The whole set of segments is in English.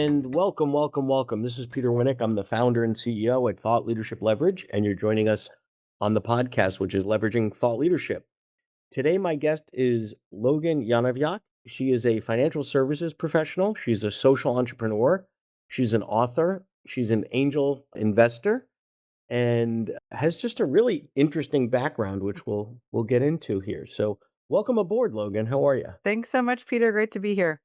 and welcome, welcome, welcome. This is Peter Winnick. I'm the founder and CEO at Thought Leadership Leverage, and you're joining us on the podcast, which is Leveraging Thought Leadership. Today, my guest is Logan Yonavjak. She is a financial services professional. She's a social entrepreneur. She's an author. She's an angel investor and has just a really interesting background, which we'll get into here. So welcome aboard, Logan. How are you? Thanks so much, Peter. Great to be here.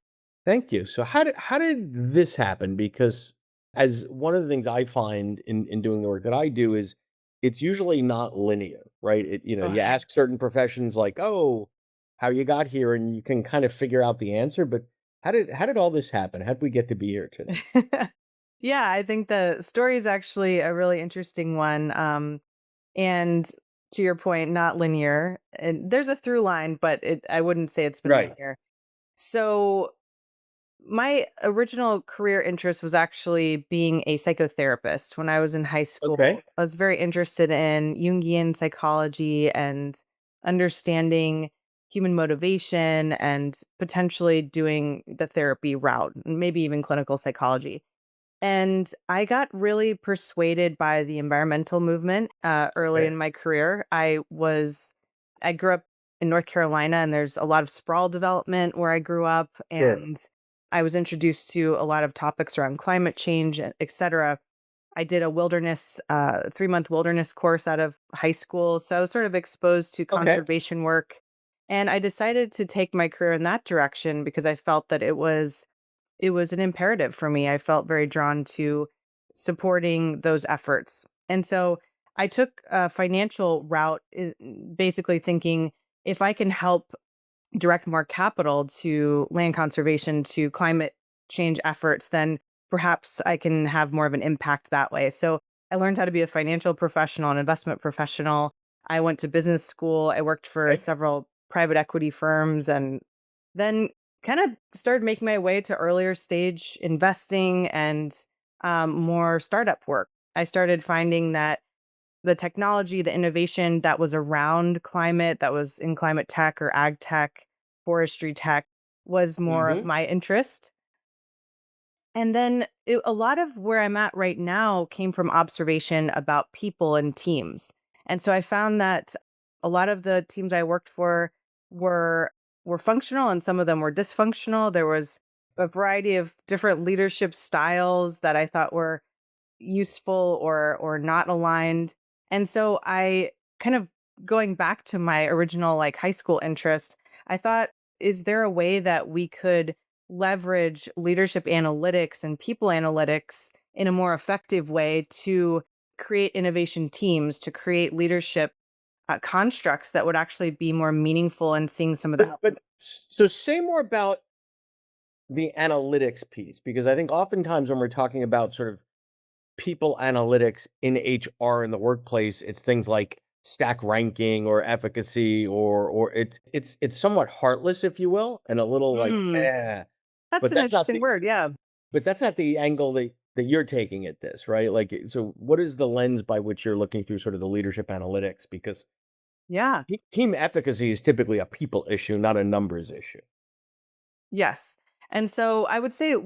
Thank you. So how did this happen? Because as one of the things I find in doing the work that I do is it's usually not linear, right? You Ugh. ask certain professions like, oh, how you got here, and you can kind of figure out the answer. But how did all this happen? How did we get to be here today? Yeah, I think the story is actually a really interesting one. And to your point, not linear. And there's a through line, but I wouldn't say it's been Right. linear. So my original career interest was actually being a psychotherapist. When I was in high school, Okay. I was very interested in Jungian psychology and understanding human motivation and potentially doing the therapy route, maybe even clinical psychology. And I got really persuaded by the environmental movement early Okay. in my career. I grew up in North Carolina, and there's a lot of sprawl development where I grew up, Sure. and I was introduced to a lot of topics around climate change, et cetera. I did a 3-month wilderness course out of high school. So I was sort of exposed to Okay. conservation work. And I decided to take my career in that direction because I felt that it was an imperative for me. I felt very drawn to supporting those efforts. And so I took a financial route, basically thinking if I can help direct more capital to land conservation, to climate change efforts, then perhaps I can have more of an impact that way. So I learned how to be a financial professional, an investment professional. I went to business school. I worked for Okay. several private equity firms and then kind of started making my way to earlier stage investing and more startup work. I started finding that the technology, the innovation that was around climate, that was in climate tech or ag tech, forestry tech, was more of Mm-hmm. my interest. And then a lot of where I'm at right now came from observation about people and teams. And so I found that a lot of the teams I worked for were were functional and some of them were dysfunctional. There was a variety of different leadership styles that I thought were useful or not aligned. And so I kind of going back to my original like high school interest, I thought, is there a way that we could leverage leadership analytics and people analytics in a more effective way to create innovation teams, to create leadership constructs that would actually be more meaningful and seeing some of the So say more about the analytics piece, because I think oftentimes when we're talking about sort of people analytics in HR in the workplace, it's things like stack ranking or efficacy or it's somewhat heartless, if you will, and a little like, Mm, that's but an that's not interesting the word. Yeah. angle that you're taking at this, right? Like, so what is the lens by which you're looking through sort of the leadership analytics? Because Yeah. team efficacy is typically a people issue, not a numbers issue. Yes. And so I would say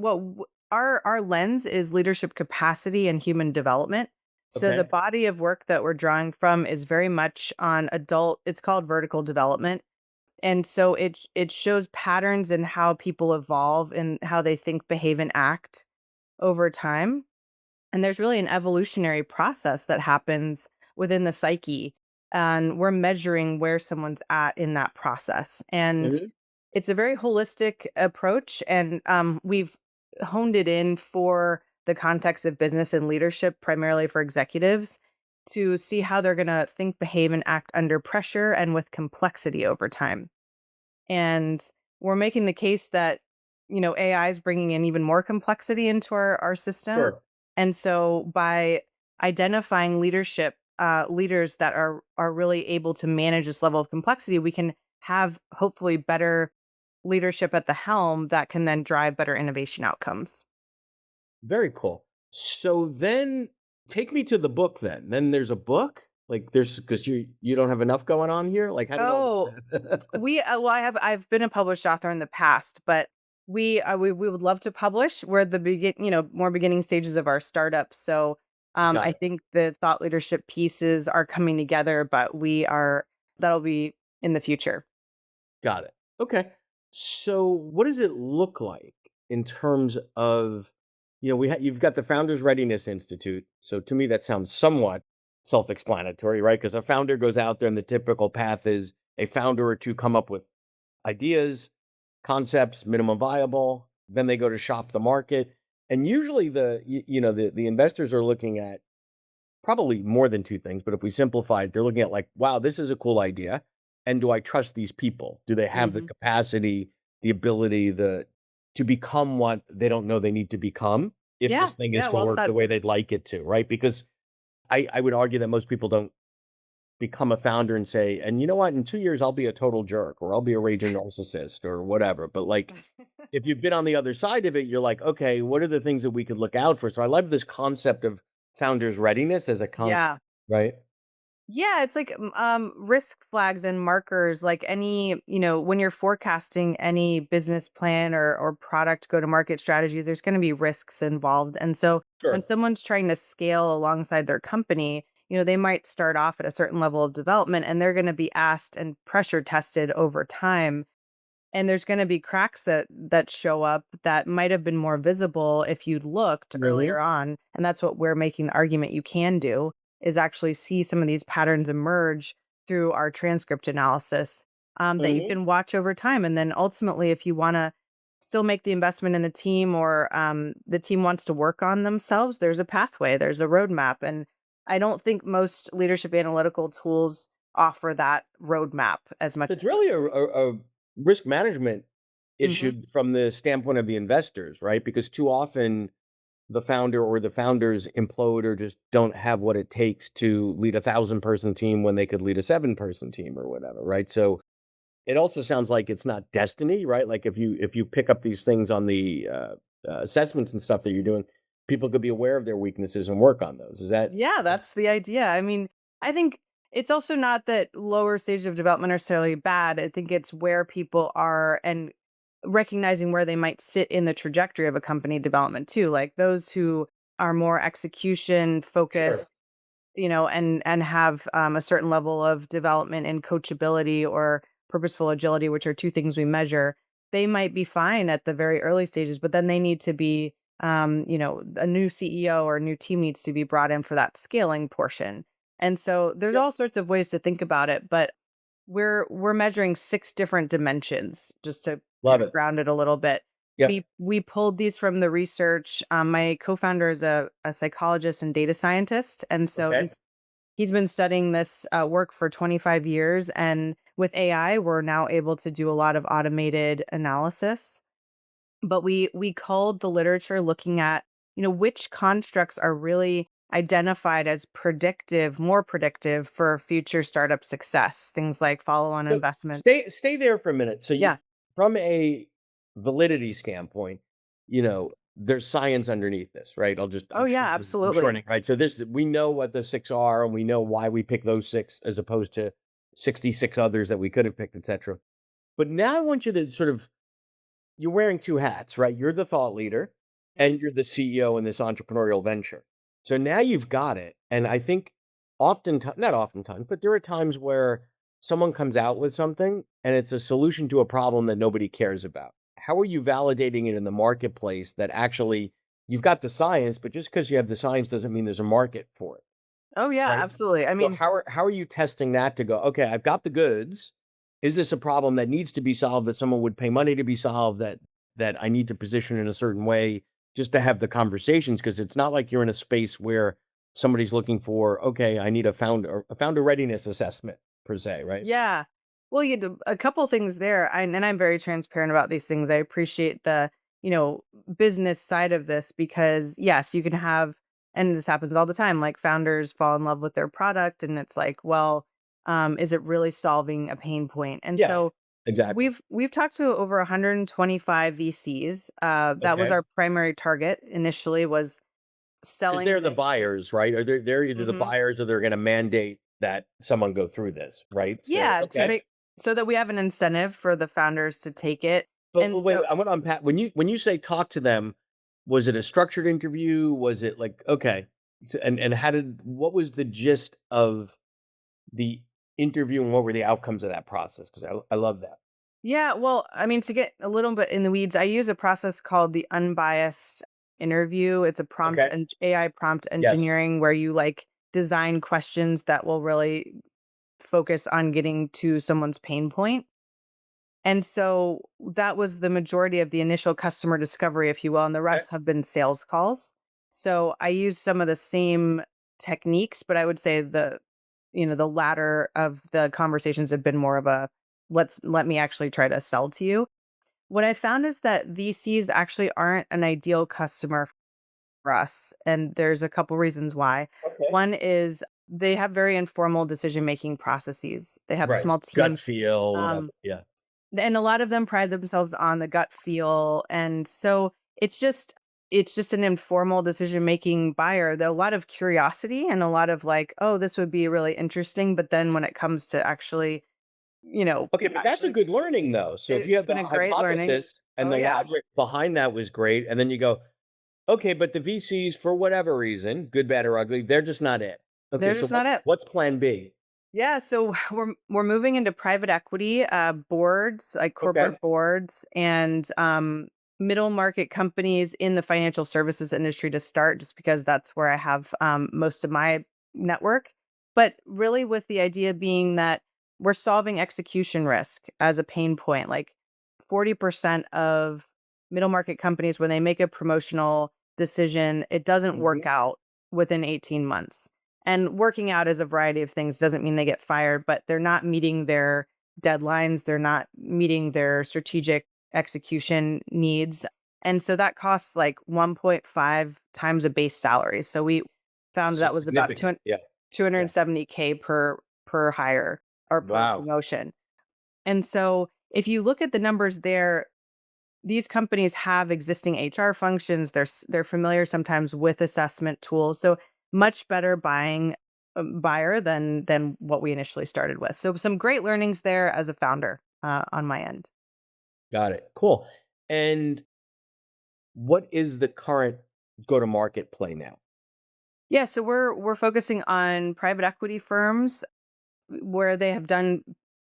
our lens is leadership capacity and human development. So the Okay. body of work that we're drawing from is very much on adult, it's called vertical development. And so it shows patterns in how people evolve and how they think, behave, and act over time. And there's really an evolutionary process that happens within the psyche. And we're measuring where someone's at in that process. And Mhm. it's a very holistic approach. And we've honed it in for the context of business and leadership, primarily for executives, to see how they're going to think, behave, and act under pressure and with complexity over time. And we're making the case that, AI is bringing in even more complexity into our system. Sure. And so by identifying leaders that are really able to manage this level of complexity, we can have hopefully better leadership at the helm that can then drive better innovation outcomes. Very cool. So then take me to the book then. Then there's a book? Like there's because you don't have enough going on here? Like how did all this Oh, happen? I've been a published author in the past, but We would love to publish. We're at the more beginning stages of our startup. So Got I it. think the thought leadership pieces are coming together, but that'll be in the future. Got it. Okay. So what does it look like in terms of, you've got the Founders Readiness Institute. So to me, that sounds somewhat self-explanatory, right? Because a founder goes out there and the typical path is a founder or two come up with ideas, concepts, minimum viable, then they go to shop the market. And usually the investors are looking at probably more than 2 things, but if we simplify it, they're looking at like, "Wow, this is a cool idea, and do I trust these people? Do they have the Hmm. capacity, the ability, to become what they don't know they need to become if Yeah, this thing is yeah, to well work the said. way they'd like it to," right? Because I would argue that most people don't become a founder and say, "And you know what? In 2 years, I'll be a total jerk, or I'll be a raging narcissist, or whatever." But, like, if you've been on the other side of it, you're like, "Okay, what are the things that we could look out for?" So I love this concept of founder's readiness as a concept, Yeah. right? Yeah, it's like risk flags and markers, like when you're forecasting any business plan or product go to market strategy, there's going to be risks involved. And so when Sure. someone's trying to scale alongside their company, they might start off at a certain level of development and they're going to be asked and pressure tested over time, and there's gonna be cracks that show up that might have been more visible if you'd looked Mhm, earlier on, and that's what we're making the argument you can do, is actually see some of these patterns emerge through our transcript analysis, that you mhm. can watch over time, and then ultimately, if you wanna still make the investment in the team or, the team wants to work on themselves, there's a pathway, there's a roadmap, and I don't think most leadership analytical tools offer that roadmap as much as It's really a risk management Mhm. issue from the standpoint of the investors, right? Because too often the founder or the founders implode or just don't have what it takes to lead a 1,000-person team when they could lead a 7-person team or whatever, right? So it also sounds like it's not destiny, right? Like if you pick up these things on the assessments and stuff that you're doing, people could be aware of their weaknesses and work on those. Is that Yeah, that's the idea. I mean, I think it's also not that lower stages of development are necessarily bad. I think it's where people are and recognizing where they might sit in the trajectory of a company development too. Like those who are more execution sure? focused, and have a certain level of development and coachability or purposeful agility, which are two things we measure, they might be fine at the very early stages, but then they need to be, a new CEO or a new team needs to be brought in for that scaling portion. And so there's Yep. all sorts of ways to think about it, but we're measuring 6 different dimensions just to Love kind of it. ground it a little bit. Yep. We pulled these from the research. My co-founder is a psychologist and data scientist, and so Okay. he's been studying this work for 25 years. And with AI, we're now able to do a lot of automated analysis. But we culled the literature looking at which constructs are really identified as more predictive for future startup success. Things like follow-on So investment. stay there for a minute. So you Yeah. from a validity standpoint, there's science underneath this, right? Oh I'm yeah, I'm absolutely. shortening, right? So this we know what the 6 are and we know why we pick those 6 as opposed to 66 others that we could have picked, etc. But now I want you to sort of you're wearing 2 hats, right? You're the thought leader and you're the CEO in this entrepreneurial venture. So now you've got it. And I think not oftentimes, but there are times where someone comes out with something and it's a solution to a problem that nobody cares about. How are you validating it in the marketplace that actually you've got the science, but just because you have the science doesn't mean there's a market for it, Oh yeah, right? absolutely. I So mean, how are you testing that to go, okay, I've got the goods. Is this a problem that needs to be solved that someone would pay money to be solved that I need to position in a certain way just to have the conversations? Because it's not like you're in a space where somebody's looking for, okay, I need a founder readiness assessment per se, right? yeah. Well, you do a couple things there, and I'm very transparent about these things. I appreciate the, business side of this because yes, you can have, and this happens all the time, like founders fall in love with their product and it's like, well, is it really solving a pain point? And Yeah, so exactly. we've talked to over 125 VCs. That was Okay. our primary target initially, was Because selling they're the this. buyers, right? Or they're either the Mhm. buyers or they're going to mandate that someone go through this, right? So, Yeah, to okay. make so that we have an incentive for the founders to take it. But And wait, so I want to unpack when you say talk to them, was it a structured interview? Was it like okay, and how did what was the gist of the interview and what were the outcomes of that process? Because I love that. yeah, well, I mean, to get a little bit in the weeds, I use a process called the unbiased interview. It's a prompt Okay. and AI prompt Yes. engineering where you like design questions that will really focus on getting to someone's pain point. And so that was the majority of the initial customer discovery, if you will, and the Okay. rest have been sales calls. So I use some of the same techniques, but I would say the latter of the conversations have been more of a let me actually try to sell to you. What I found is that VCs actually aren't an ideal customer for us, and there's a couple reasons why. Okay. One is they have very informal decision making processes. They have Right. small Gut teams. feel, whatever. Um, Yeah. and a lot of them pride themselves on the gut feel, and so it's just an informal decision making buyer. There a lot of curiosity and a lot of like, oh, this would be really interesting, but then when it comes to actually, Okay, but that's a actually, good learning though. So if you it's have the been a great learning. hypothesis and Oh the yeah, logic behind that was great, and then you go, okay, but the VCs for whatever reason, good, bad, or ugly, they're just not it. Okay, they're so just not it. what's plan B? Yeah, so we're moving into private equity boards, like Okay. corporate boards, and middle market companies in the financial services industry to start, just because that's where I have most of my network. But really, with the idea being that we're solving execution risk as a pain point. Like 40% of middle market companies, when they make a promotional decision, it doesn't Hmm. work out within 18 months, and working out is a variety of things. Doesn't mean they get fired, but they're not meeting their deadlines. They're not meeting their strategic execution needs. And so that costs like 1.5 times a base salary. So we found So that was about significant. Yeah. Yeah. 270K per hire or per Wow. promotion. And so if you look at the numbers there, these companies have existing HR functions. They're familiar sometimes with assessment tools. So much better buying buyer than what we initially started with. So some great learnings there as a founder on my end. Got it. Cool. And what is the current go to market play now? Yeah, so we're focusing on private equity firms where they have done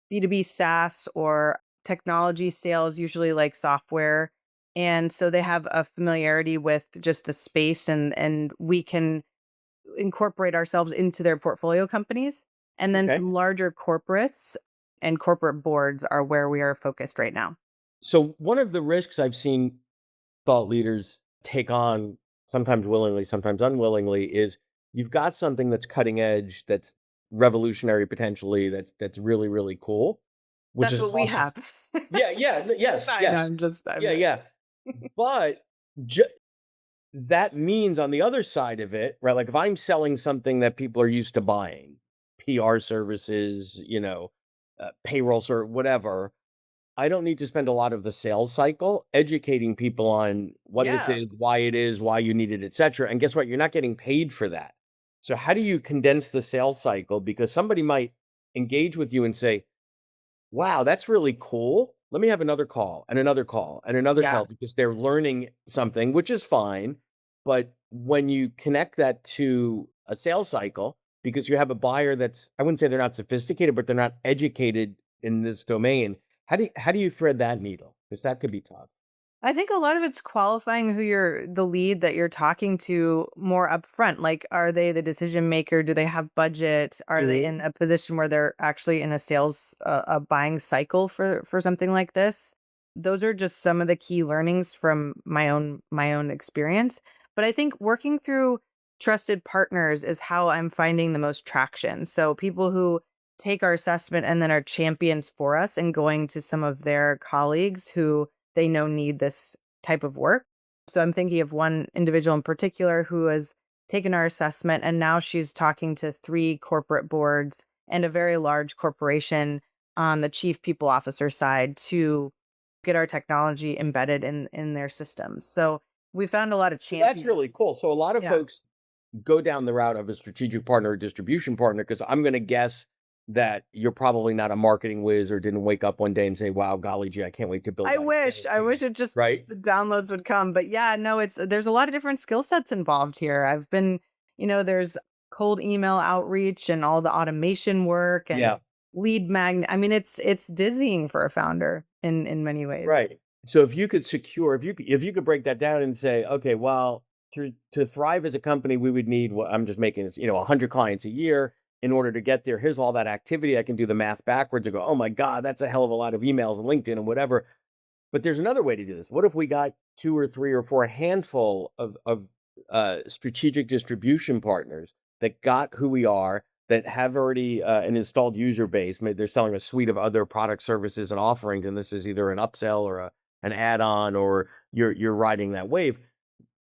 B2B SaaS or technology sales, usually like software. And so they have a familiarity with just the space, and we can incorporate ourselves into their portfolio companies. And then Okay. some larger corporates and corporate boards are where we are focused right now. So one of the risks I've seen thought leaders take on, sometimes willingly, sometimes unwillingly, is you've got something that's cutting edge, that's revolutionary potentially, that's really, really cool, which That's is what we awesome. have. Yeah, yeah, yes, I know. yes. Yeah, yeah. But ju that means on the other side of it, right, like, if I'm selling something that people are used to buying, PR services, payroll or whatever, I don't need to spend a lot of the sales cycle educating people on what this Yeah. is, why you need it, etcetera, and guess what? You're not getting paid for that. So how do you condense the sales cycle? Because somebody might engage with you and say, wow, that's really cool. Let me have another call and another call and another Yeah. call because they're learning something, which is fine. But when you connect that to a sales cycle, because you have a buyer that's, I wouldn't say they're not sophisticated, but they're not educated in this domain. How do you thread that needle? Because that could be tough. I think a lot of it's qualifying who you're the lead that you're talking to more upfront. Like, are they the decision maker? Do they have budget? Are they Mhm. in a position where they're actually in a sales, a buying cycle for something like this? Those are just some of the key learnings from my own experience. But I think working through trusted partners is how I'm finding the most traction. So people who take our assessment and then are champions for us and going to some of their colleagues who they know need this type of work. So I'm thinking of one individual in particular who has taken our assessment, and now she's talking to three corporate boards and a very large corporation on the chief people officer side to get our technology embedded in their systems. So we found a lot of So that's champions. really cool. So a lot of Yeah. folks go down the route of a strategic partner or distribution partner because I'm going to guess that you're probably not a marketing whiz or didn't wake up one day and say, wow, golly gee, I can't wait to build I out a wish. sales I wish team. it just Right? the downloads would come. But yeah, no, it's there's a lot of different skill sets involved here. I've been, there's cold email outreach and all the automation work and Yeah. lead magnet. I mean, it's dizzying for a founder in many ways. Right. So if you could secure, if you could break that down and say, okay, well, to thrive as a company, we would need what I'm just making is, 100 clients a year in order to get there. Here's all that activity. I can do the math backwards and go, oh my God, that's a hell of a lot of emails and LinkedIn and whatever. But there's another way to do this. What if we got two or three or four, a handful of strategic distribution partners that got who we are, that have already an installed user base? Maybe they're selling a suite of other product services and offerings, and this is either an upsell or an add-on, or you're riding that wave.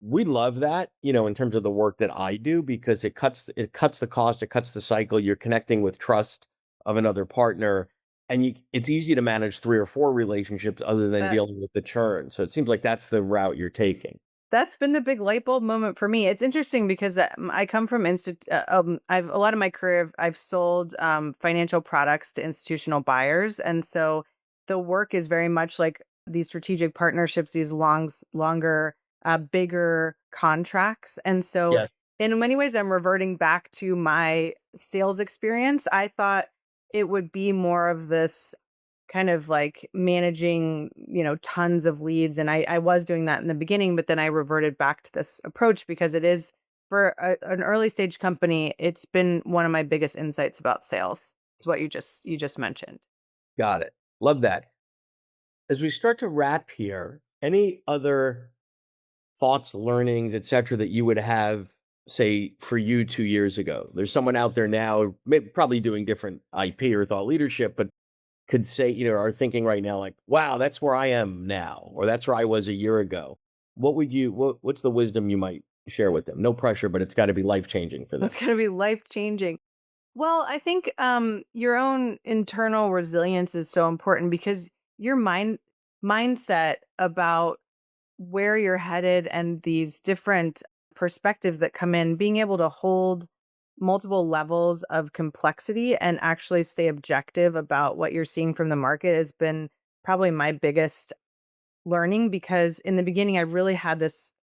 We love that, in terms of the work that I do, because it cuts the cost, it cuts the cycle. You're connecting with trust of another partner, and it's easy to manage three or four relationships other than That dealing with the churn. So it seems like that's the route you're taking. That's been the big light bulb moment for me. It's interesting because I come from I've a lot of my career I've sold financial products to institutional buyers, and so the work is very much like these strategic partnerships, these longer, bigger contracts, and so Yes. in many ways, I'm reverting back to my sales experience. I thought it would be more of this kind of like managing, tons of leads. And I was doing that in the beginning, but then I reverted back to this approach because it is for an early stage company. It's been one of my biggest insights about sales. It's what you just mentioned. Got it. Love that. As we start to wrap here, any other thoughts, learnings, et cetera, that you would have, say, for you 2 years ago? There's someone out there now, probably doing different IP or thought leadership, but could say, are thinking right now, like, wow, that's where I am now, or that's where I was a year ago. What's the wisdom you might share with them? No pressure, but it's got to be life changing for them. That's going to be life changing. Well, I think your own internal resilience is so important because your mindset about where you're headed and these different perspectives that come in, being able to hold multiple levels of complexity and actually stay objective about what you're seeing from the market has been probably my biggest learning because in the beginning I really had this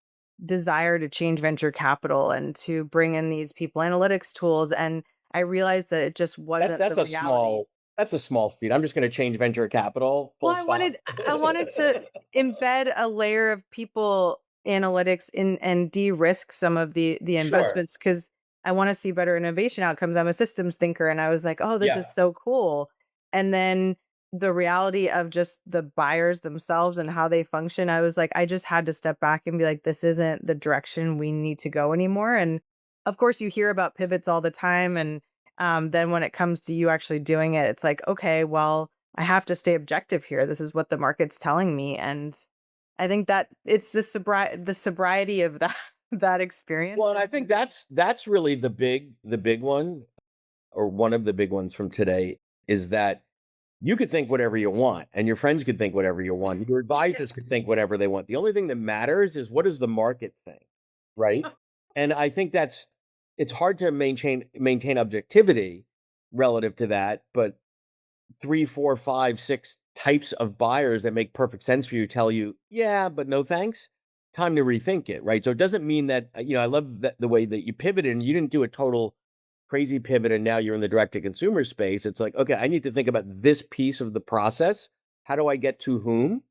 desire to change venture capital and to bring in these people analytics tools, and I realized that it just That, wasn't the that's a reality. small that's a small feat. I'm just going to change venture capital. Well, Full stop. I wanted to embed a layer of people analytics in and de-risk some of the Sure. investments because I want to see better innovation outcomes. I'm a systems thinker and I was like, oh, this is Yeah. so cool. And then the reality of just the buyers themselves and how they function, I was like, I just had to step back and be like, this isn't the direction we need to go anymore. And of course, you hear about pivots all the time. And then when it comes to you actually doing it, it's like, okay, well, I have to stay objective here. This is what the market's telling me. And I think that it's the sobriety of that that experience Well, and has I think been. that's really the big one, or one of the big ones from today, is that you could think whatever you want, and your friends could think whatever you want. Your advisors could think whatever they want. The only thing that matters is, what does the market think, right? And I think it's hard to maintain objectivity relative to that, but three, four, five, six types of buyers that make perfect sense for you tell you, yeah, but no thanks. Time to rethink it, right? So it doesn't mean that, I love that the way that you pivoted and you didn't do a total crazy pivot and now you're in the direct to consumer space. It's like, okay, I need to think about this piece of the process. How do I get to whom?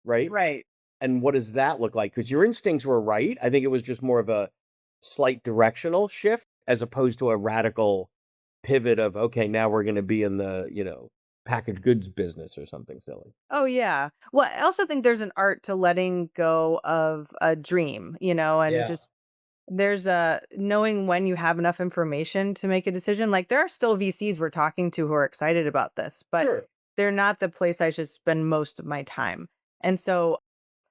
Right. Right. And what does that look like? Because your instincts were right. I think it was just more of a slight directional shift as opposed to a radical pivot of, okay, now we're going to be in the, packaged goods business or something silly. Oh yeah. Well, I also think there's an art to letting go of a dream, and Yeah. just there's a knowing when you have enough information to make a decision. Like there are still VCs we're talking to who are excited about this, but Sure. they're not the place I should spend most of my time. And so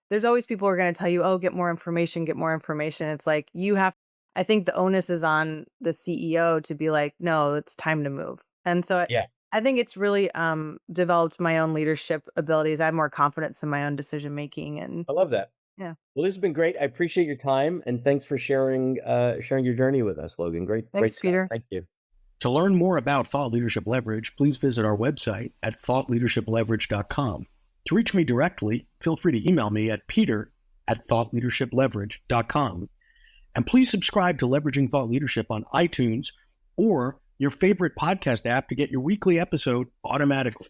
there's always people who are going to tell you, "Oh, get more information, get more information." It's like you have I think the onus is on the CEO to be like, "No, it's time to move." And so Yeah. I think it's really developed my own leadership abilities. I have more confidence in my own decision making and I love that. yeah. Well, this has been great. I appreciate your time and thanks for sharing your journey with us, Logan. Great Thanks, stuff. Peter. Thank you. To learn more about Thought Leadership Leverage, please visit our website at thoughtleadershipleverage.com. To reach me directly, feel free to email me at peter@thoughtleadershipleverage.com. And please subscribe to Leveraging Thought Leadership on iTunes or your favorite podcast app to get your weekly episode automatically.